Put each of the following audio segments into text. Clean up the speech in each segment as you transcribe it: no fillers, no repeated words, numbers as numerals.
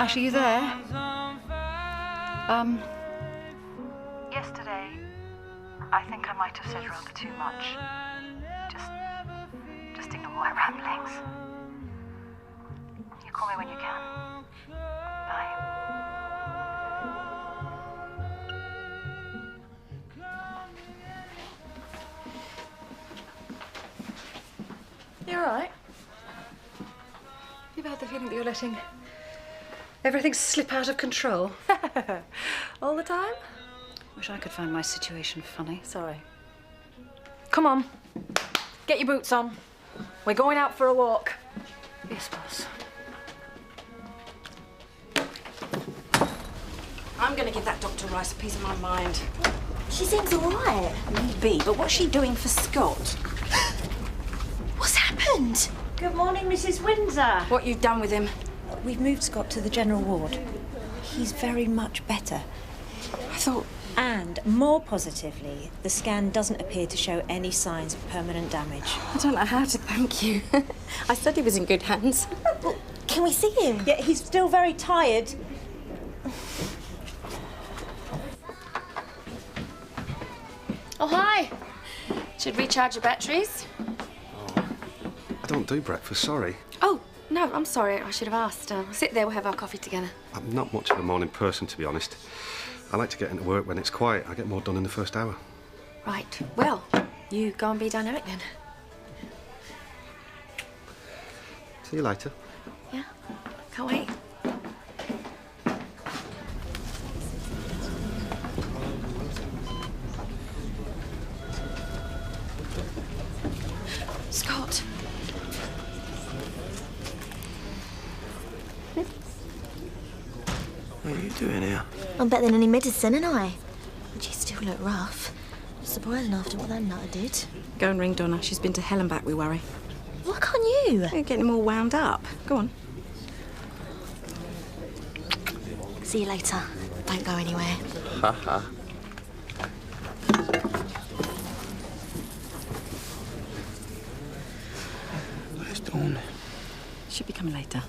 Ash, are you there? Yesterday, I think I might have said rather too much. Just ignore my ramblings. You call me when you can. Bye. You all right? You've had the feeling that you're letting everything slip out of control? All the time? Wish I could find my situation funny. Sorry. Come on. Get your boots on. We're going out for a walk. Yes, boss. I'm going to give that Dr. Rice a piece of my mind. She seems all right. Maybe, but what's she doing for Scott? What's happened? Good morning, Mrs. Windsor. What you've done with him? We've moved Scott to the general ward. He's very much better. I thought... And, more positively, the scan doesn't appear to show any signs of permanent damage. I don't know how to thank you. I said he was in good hands. Well, can we see him? Yeah, he's still very tired. Oh, hi. Should recharge your batteries? I don't do breakfast, sorry. Oh, no, I'm sorry. I should have asked. Sit there, we'll have our coffee together. I'm not much of a morning person, to be honest. I like to get into work when it's quiet. I get more done in the first hour. Right. Well, you go and be dynamic then. See you later. Yeah? Can't wait. Scott. What are you doing here? I'm better than any medicine, ain't I? But you still look rough. Surprising after what that nutter did. Go and ring Donna. She's been to hell and back, we worry. Why can't you? You're getting him all wound up. Go on. See you later. Don't go anywhere. Ha ha. Where's Dawn? Should be coming later.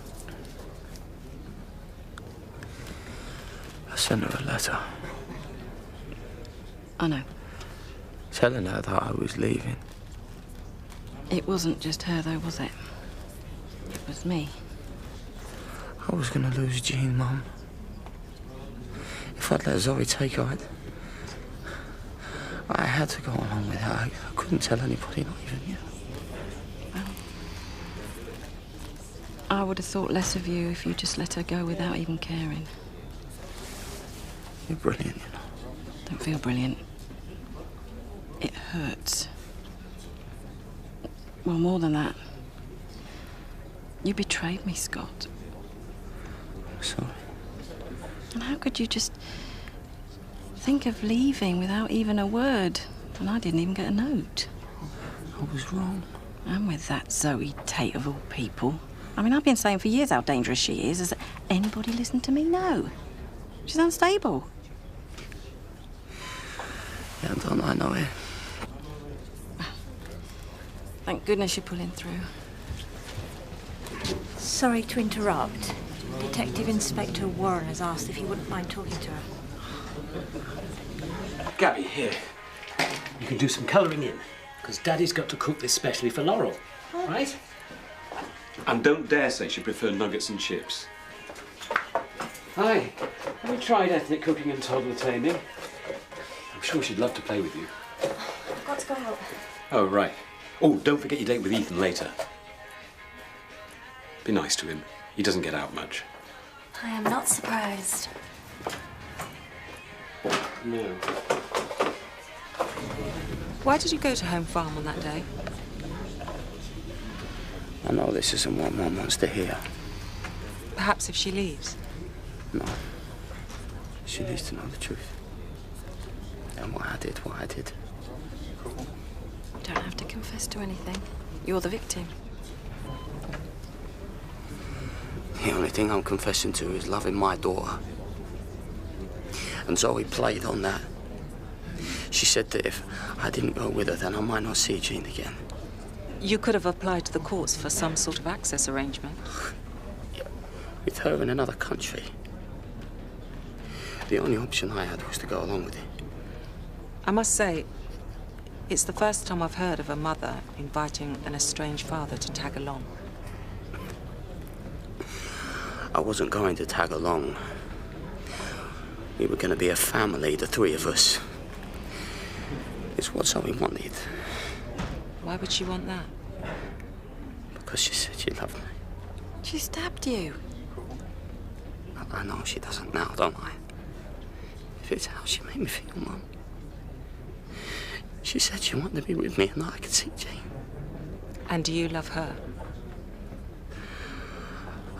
I sent her a letter. I know. Telling her that I was leaving. It wasn't just her, though, was it? It was me. I was gonna lose Jean, Mum. If I'd let Zoe take her, I had to go along with her. I couldn't tell anybody, not even you. Well, I would have thought less of you if you just let her go without even caring. You're brilliant, you know. Don't feel brilliant. It hurts. Well, more than that. You betrayed me, Scott. I'm sorry. And how could you just think of leaving without even a word? And I didn't even get a note. I was wrong. And with that Zoe Tate of all people. I mean, I've been saying for years how dangerous she is. Has anybody listened to me? No. She's unstable. Yeah, don't I know it? Thank goodness you're pulling through. Sorry to interrupt. Detective Inspector Warren has asked if you wouldn't mind talking to her. Gabby, here. You can do some colouring in, because Daddy's got to cook this specially for Laurel, right? And don't dare say she preferred nuggets and chips. Hi. Have you tried ethnic cooking and toddler taming? I'm sure she'd love to play with you. I've got to go out. Oh, right. Oh, don't forget your date with Ethan later. Be nice to him. He doesn't get out much. I am not surprised. No. Why did you go to Home Farm on that day? I know this isn't what Mum wants to hear. Perhaps if she leaves. No. She needs to know the truth. And what I did. You don't have to confess to anything. You're the victim. The only thing I'm confessing to is loving my daughter. And Zoe played on that. She said that if I didn't go with her, then I might not see Jean again. You could have applied to the courts for some sort of access arrangement. with her in another country. The only option I had was to go along with it. I must say, it's the first time I've heard of a mother inviting an estranged father to tag along. I wasn't going to tag along. We were going to be a family, the three of us. It's what Zoe wanted. Why would she want that? Because she said she loved me. She stabbed you. I know she doesn't now, don't I? If it's how she made me feel, Mum. She said she wanted to be with me and that I could see Jean. And do you love her?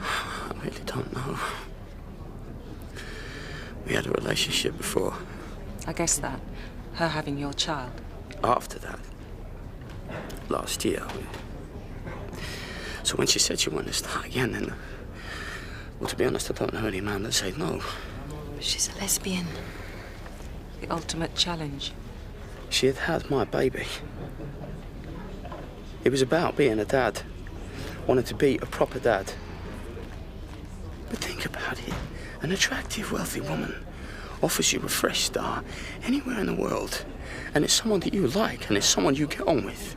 I really don't know. We had a relationship before. I guess that. Her having your child. After that, last year. So when she said she wanted to start again, then... Well, to be honest, I don't know any man that said no. She's a lesbian. The ultimate challenge. She had had my baby. It was about being a dad. Wanted to be a proper dad. But think about it. An attractive, wealthy woman offers you a fresh start anywhere in the world. And it's someone that you like, and it's someone you get on with.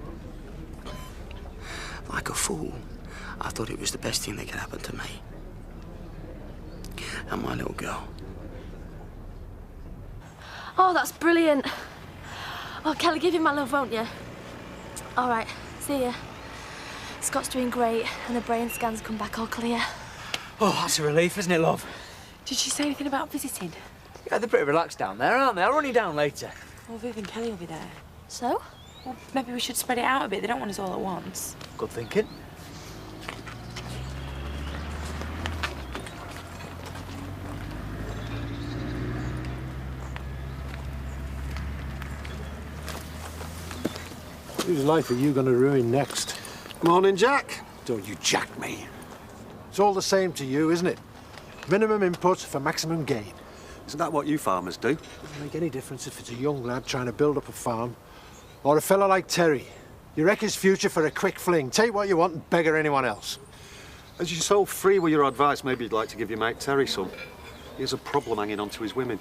Like a fool, I thought it was the best thing that could happen to me. And my little girl. Oh, that's brilliant. Oh, Kelly, give him my love, won't you? All right, see ya. Scott's doing great, and the brain scans come back all clear. Oh, that's a relief, isn't it, love? Did she say anything about visiting? Yeah, they're pretty relaxed down there, aren't they? I'll run you down later. Well, Viv and Kelly will be there. So? Well, maybe we should spread it out a bit. They don't want us all at once. Good thinking. Whose life are you going to ruin next? Morning, Jack. Don't you jack me. It's all the same to you, isn't it? Minimum input for maximum gain. Isn't that what you farmers do? Doesn't make any difference if it's a young lad trying to build up a farm or a fella like Terry. You wreck his future for a quick fling. Take what you want and beggar anyone else. As you're so free with your advice, maybe you'd like to give your mate Terry some. He has a problem hanging on to his women.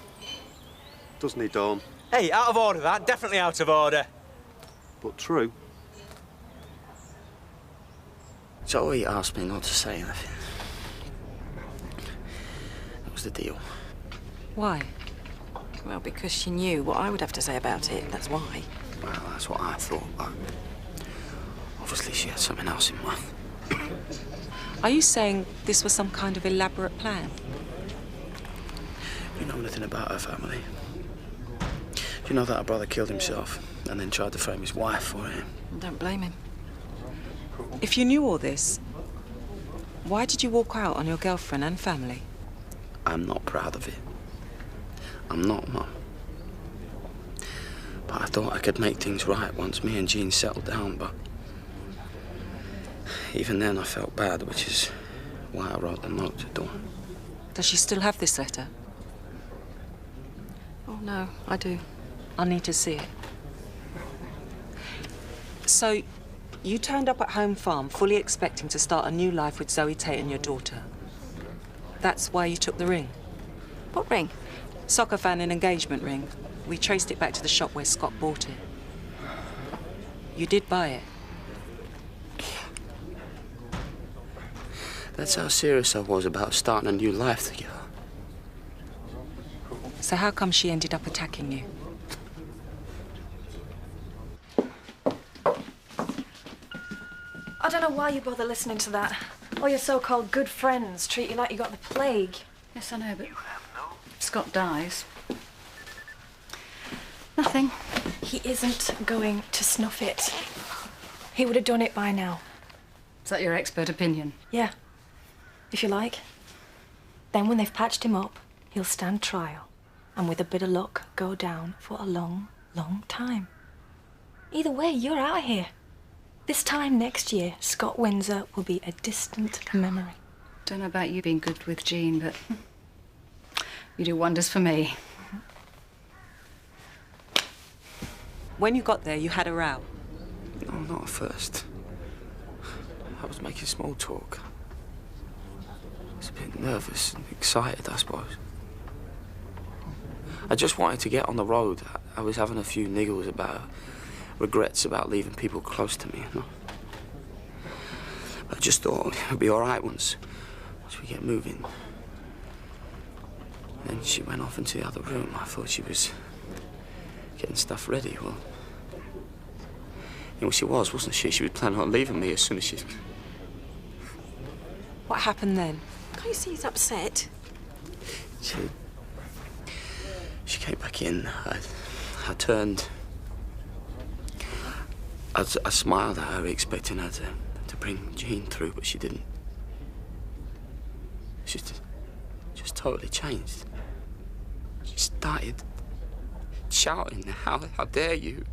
Doesn't he, Dawn? Hey, out of order, that. Definitely out of order. But true. Zoe asked me not to say anything. That was the deal. Why? Well, because she knew what I would have to say about it, that's why. Well, that's what I thought, but obviously she had something else in mind. Are you saying this was some kind of elaborate plan? You know anything about her family? You know that her brother killed himself and then tried to frame his wife for him? Don't blame him. If you knew all this, why did you walk out on your girlfriend and family? I'm not proud of it. I'm not, Mum. But I thought I could make things right once me and Jean settled down, but even then I felt bad, which is why I wrote the note to Dawn. Does she still have this letter? Oh, no, I do. I need to see it. So, you turned up at Home Farm fully expecting to start a new life with Zoe Tate and your daughter. That's why you took the ring? What ring? Soccer fan and engagement ring. We traced it back to the shop where Scott bought it. You did buy it. That's how serious I was about starting a new life together. So how come she ended up attacking you? I don't know why you bother listening to that. All your so-called good friends treat you like you got the plague. Yes, I know, but if Scott dies... Nothing. He isn't going to snuff it. He would have done it by now. Is that your expert opinion? Yeah, if you like. Then when they've patched him up, he'll stand trial. And with a bit of luck, go down for a long, long time. Either way, you're out of here. This time next year, Scott Windsor will be a distant memory. Don't know about you being good with Jean, but you do wonders for me. When you got there, you had a row. No, not at first. I was making small talk. It was a bit nervous and excited, I suppose. I just wanted to get on the road. I was having a few niggles about regrets about leaving people close to me, you know. I just thought it'd be all right once we get moving. Then she went off into the other room. I thought she was getting stuff ready. Well, you know, she wasn't she? She was planning on leaving me as soon as she... What happened then? Can't you see he's upset? She came back in. I turned. I smiled at her, expecting her to bring Jean through, but she didn't. She just totally changed. She started shouting, how dare you,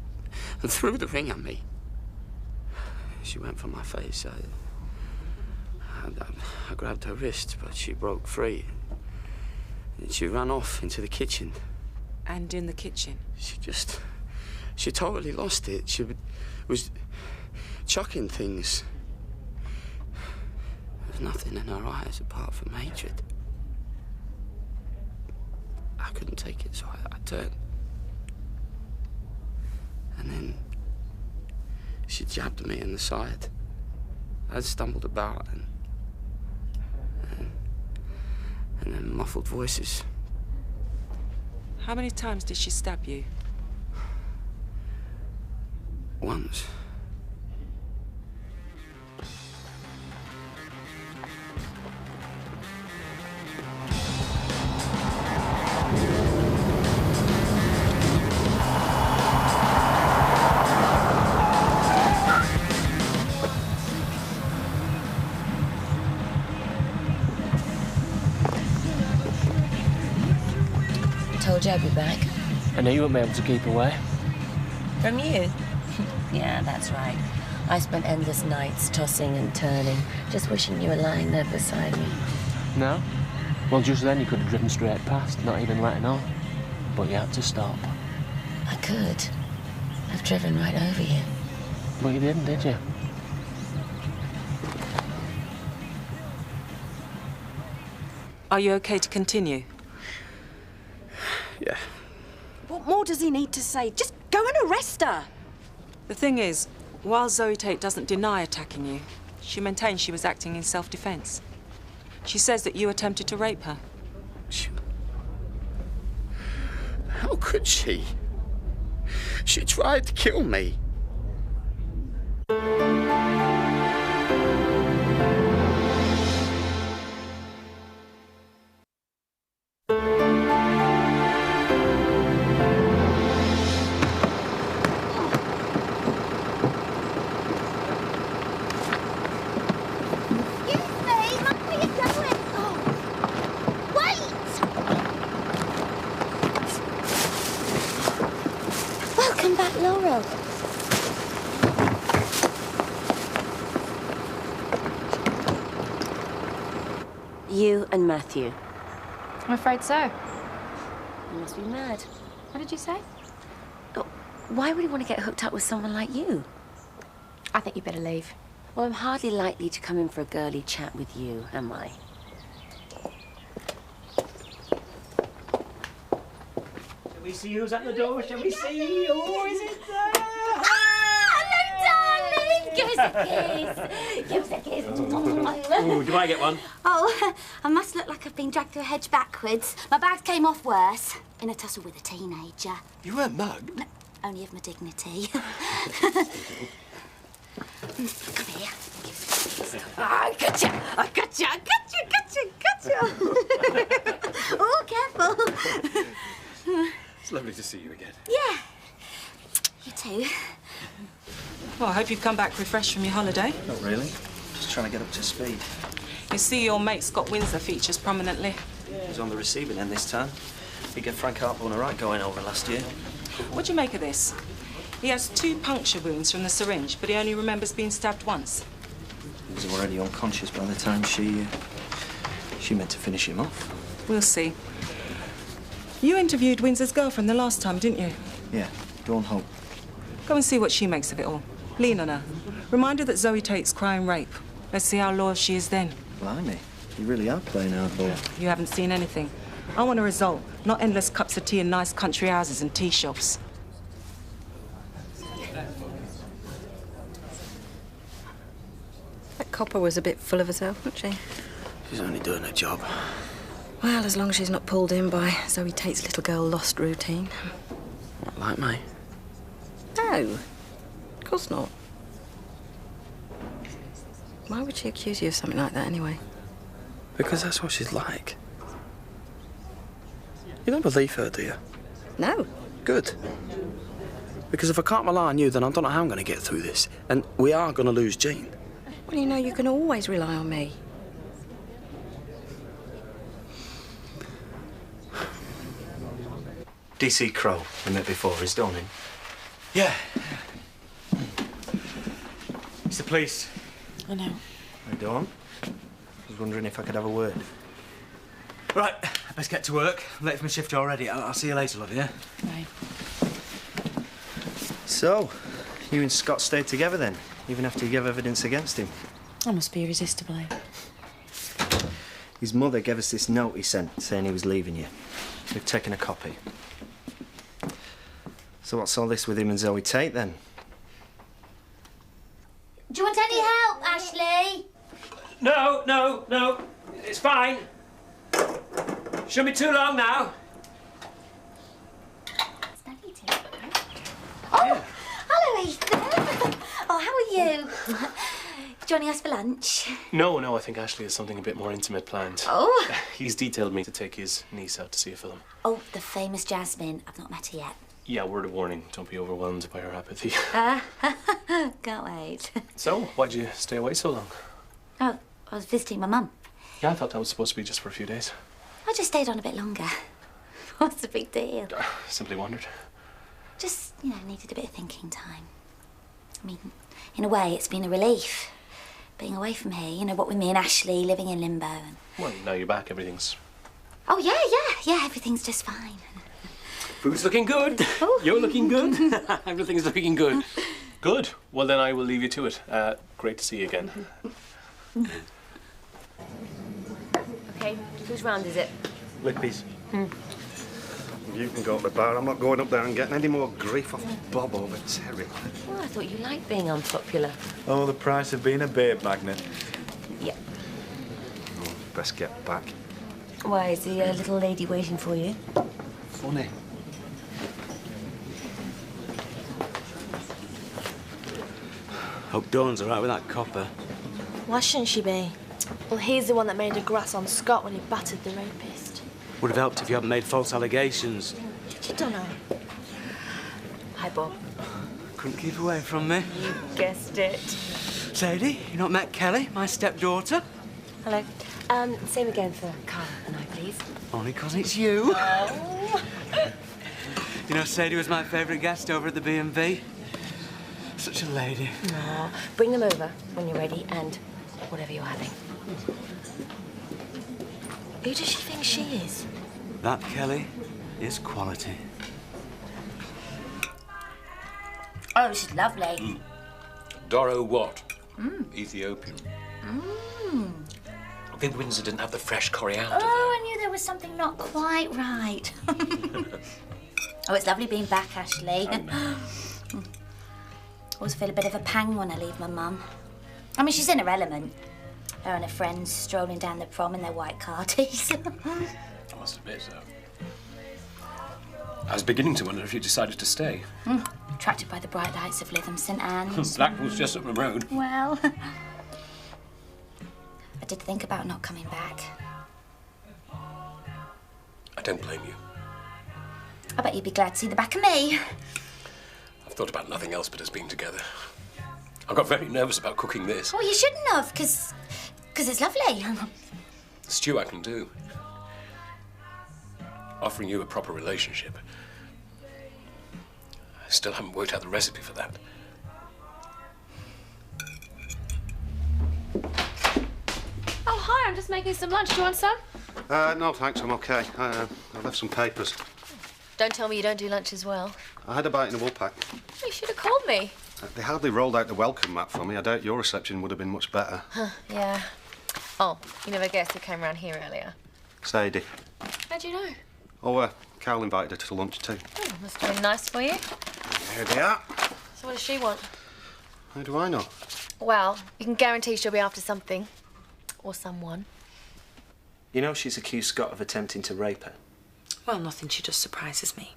and threw the ring at me. She went for my face. I grabbed her wrist, but she broke free. And she ran off into the kitchen. And in the kitchen? She totally lost it. She was chucking things. There was nothing in her eyes apart from hatred. I couldn't take it, so I turned. And then she jabbed me in the side. I stumbled about and then muffled voices. How many times did she stab you? Once. Told you I'd be back. I knew you wouldn't be able to keep away. From you? Yeah, that's right. I spent endless nights tossing and turning, just wishing you were lying there beside me. No? Well, just then you could have driven straight past, not even letting on. But you had to stop. I could. I've driven right over you. But you didn't, did you? Are you okay to continue? Yeah. What more does he need to say? Just go and arrest her. The thing is, while Zoe Tate doesn't deny attacking you, she maintains she was acting in self-defense. She says that you attempted to rape her. How could she? She tried to kill me. Welcome back, Laurel. You and Matthew. I'm afraid so. You must be mad. What did you say? Oh, why would he want to get hooked up with someone like you? I think you better leave. Well, I'm hardly likely to come in for a girly chat with you, am I? Shall we see who's at the door? Shall we see? Oh, is it there? Hello, darling! Give us a kiss. Give us a kiss. Oh, do I get one? Oh, I must look like I've been dragged through a hedge backwards. My bags came off worse. In a tussle with a teenager. You weren't mugged? No, only of my dignity. Come here. I gotcha! I gotcha! I gotcha! Oh, careful. It's lovely to see you again. Yeah. You too. Well, I hope you've come back refreshed from your holiday. Not really. Just trying to get up to speed. You see your mate Scott Windsor features prominently. He was on the receiving end this time. He gave Frank Hartborn a right going over last year. What do you make of this? He has 2 puncture wounds from the syringe, but he only remembers being stabbed once. He was already unconscious by the time she meant to finish him off. We'll see. You interviewed Windsor's girlfriend the last time, didn't you? Yeah, Dawn Hope. Go and see what she makes of it all. Lean on her. Remind her that Zoe Tate's crying rape. Let's see how loyal she is then. Blimey. You really are playing hardball. You haven't seen anything. I want a result, not endless cups of tea in nice country houses and tea shops. That copper was a bit full of herself, wasn't she? She's only doing her job. Well, as long as she's not pulled in by Zoe Tate's little girl lost routine. Not like me. No, of course not. Why would she accuse you of something like that anyway? Because that's what she's like. You don't believe her, do you? No. Good. Because if I can't rely on you, then I don't know how I'm going to get through this. And we are going to lose Jean. Well, you know, you can always rely on me. DC Crow, we met before, is dawning. Yeah. It's the police. I know. I don't. I was wondering if I could have a word. Right, let's get to work. I'm late for my shift already. I'll see you later, love, yeah? Right. So, you and Scott stayed together then, even after you gave evidence against him? I must be irresistible. His mother gave us this note he sent saying he was leaving you. We've taken a copy. So what's all this with him and Zoe Tate then? Do you want any help, Ashley? No. It's fine. Shouldn't be too long now. Oh, hello, Ethan. Oh, how are you? Joining us for lunch? No, I think Ashley has something a bit more intimate planned. Oh. He's detailed me to take his niece out to see a film. Oh, the famous Jasmine. I've not met her yet. Yeah, word of warning, don't be overwhelmed by her apathy. Can't wait. So, why'd you stay away so long? Oh, I was visiting my mum. Yeah, I thought that was supposed to be just for a few days. I just stayed on a bit longer. What's the big deal? Simply wondered. Just, needed a bit of thinking time. I mean, in a way, it's been a relief. Being away from here, what with me and Ashley living in limbo. And... Well, now you're back, everything's... Oh, yeah, everything's just fine. Food's looking good. Oh. You're looking good. Everything's looking good. Good. Well, then I will leave you to it. Great to see you again. OK, whose round is it? Lippy's. You can go to the bar. I'm not going up there and getting any more grief off Bob over Terry. Well, I thought you liked being unpopular. Oh, the price of being a babe magnet. Yeah. Oh, best get back. Why, is the little lady waiting for you? Funny. Hope Dawn's all right with that copper. Why shouldn't she be? Well, he's the one that made a grass on Scott when he battered the rapist. Would have helped if you hadn't made false allegations. You don't know. Hi, Bob. Couldn't keep away from me. You guessed it. Sadie, you not met Kelly, my stepdaughter? Hello. Same again for Carl and I, please. Only 'cause it's you. Oh. You know, Sadie was my favourite guest over at the B&B. Such a lady. No, bring them over when you're ready and whatever you're having. Who does she think she is? That Kelly is quality. Oh, she's lovely. Doro what? Mm. Ethiopian. Mm. I think Windsor didn't have the fresh coriander. Oh, I knew there was something not quite right. Oh, it's lovely being back, Ashley. Always feel a bit of a pang when I leave my mum. I mean, she's in her element. Her and her friends strolling down the prom in their white carties. I must admit so. I was beginning to wonder if you decided to stay. Attracted by the bright lights of Lytham St Anne's. Blackpool's just up the road. Well, I did think about not coming back. I don't blame you. I bet you'd be glad to see the back of me. I've thought about nothing else but us being together. I got very nervous about cooking this. Well, you shouldn't have, because it's lovely. Stew I can do. Offering you a proper relationship. I still haven't worked out the recipe for that. Oh, hi, I'm just making some lunch. Do you want some? No, thanks. I'm okay. I left some papers. Don't tell me you don't do lunch as well. I had a bite in a Woolpack. You should have called me. They hardly rolled out the welcome mat for me. I doubt your reception would have been much better. Yeah. Oh, you never guessed who came round here earlier? Sadie. How'd you know? Oh, Carol invited her to lunch too. Oh, must have been nice for you. There they are. So what does she want? How do I know? Well, you can guarantee she'll be after something. Or someone. You know she's accused Scott of attempting to rape her. Well, nothing she does surprises me.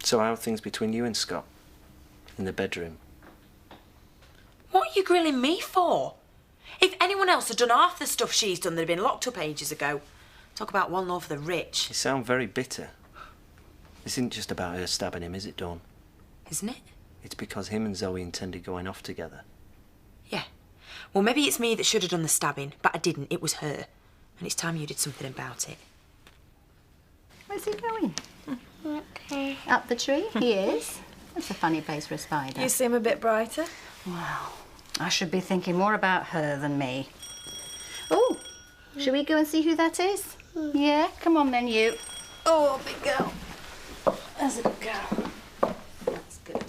So how are things between you and Scott? In the bedroom? What are you grilling me for? If anyone else had done half the stuff she's done, they'd have been locked up ages ago. Talk about one law for the rich. You sound very bitter. This isn't just about her stabbing him, is it, Dawn? Isn't it? It's because him and Zoe intended going off together. Yeah. Well, maybe it's me that should have done the stabbing, but I didn't. It was her. And it's time you did something about it. Where's he going? Up the tree? He is. That's a funny place for a spider. You seem a bit brighter. Well, I should be thinking more about her than me. Oh, should we go and see who that is? Yeah, come on then, you. Oh, big girl. There's a good girl. That's good.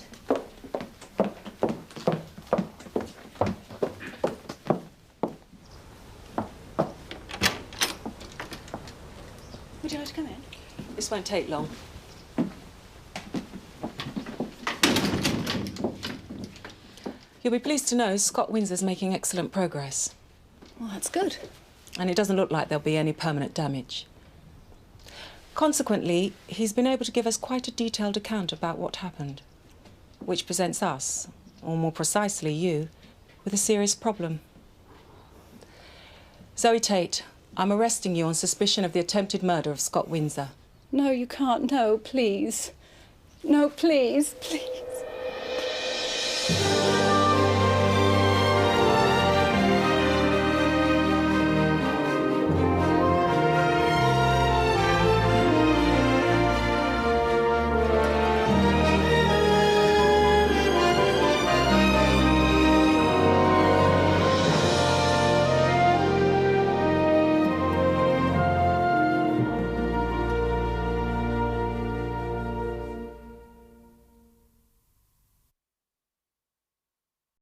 Would you like to come in? This won't take long. You'll be pleased to know Scott Windsor's making excellent progress. Well, that's good. And it doesn't look like there'll be any permanent damage. Consequently, he's been able to give us quite a detailed account about what happened, which presents us, or more precisely you, with a serious problem. Zoe Tate, I'm arresting you on suspicion of the attempted murder of Scott Windsor. No, you can't. No, please. No, please, please.